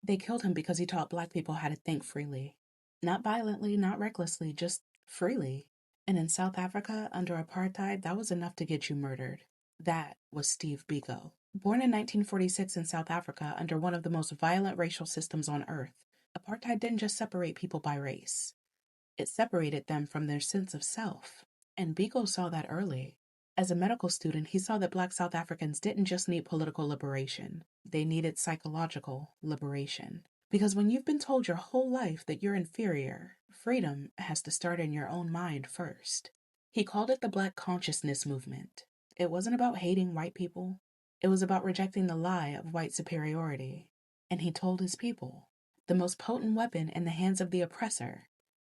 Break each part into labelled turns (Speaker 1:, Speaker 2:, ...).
Speaker 1: They killed him because he taught Black people how to think freely. Not violently, not recklessly, just freely. And in South Africa, under apartheid, that was enough to get you murdered. That was Steve Biko. Born in 1946 in South Africa under one of the most violent racial systems on earth, apartheid didn't just separate people by race. It separated them from their sense of self. And Biko saw that early. As a medical student, he saw that Black South Africans didn't just need political liberation, they needed psychological liberation. Because when you've been told your whole life that you're inferior, freedom has to start in your own mind first. He called it the Black Consciousness Movement. It wasn't about hating white people, it was about rejecting the lie of white superiority. And he told his people, the most potent weapon in the hands of the oppressor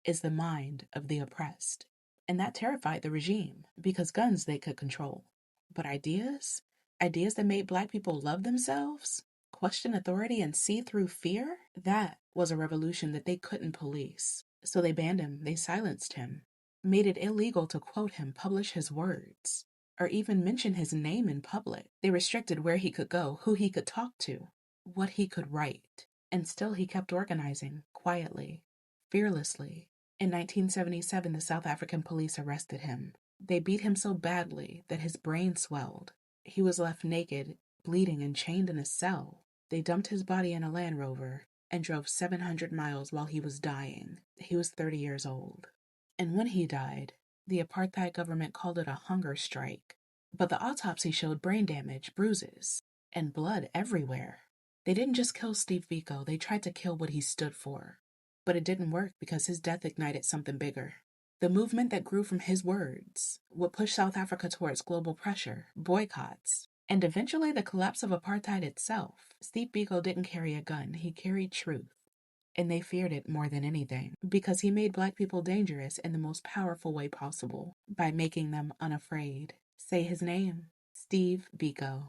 Speaker 1: is the mind of the oppressed. And that terrified the regime, because guns they could control. But ideas? Ideas that made Black people love themselves, question authority, and see through fear? That was a revolution that they couldn't police. So they banned him, they silenced him, made it illegal to quote him, publish his words, or even mention his name in public. They restricted where he could go, who he could talk to, what he could write. And still he kept organizing, quietly, fearlessly. In 1977, the South African police arrested him. They beat him so badly that his brain swelled. He was left naked, bleeding, and chained in a cell. They dumped his body in a Land Rover and drove 700 miles while he was dying. He was 30 years old. And when he died, the apartheid government called it a hunger strike. But the autopsy showed brain damage, bruises, and blood everywhere. They didn't just kill Steve Biko, they tried to kill what he stood for. But it didn't work because his death ignited something bigger. The movement that grew from his words would push South Africa towards global pressure, boycotts, and eventually the collapse of apartheid itself. Steve Biko didn't carry a gun, he carried truth. And they feared it more than anything, because he made Black people dangerous in the most powerful way possible, by making them unafraid. Say his name, Steve Biko.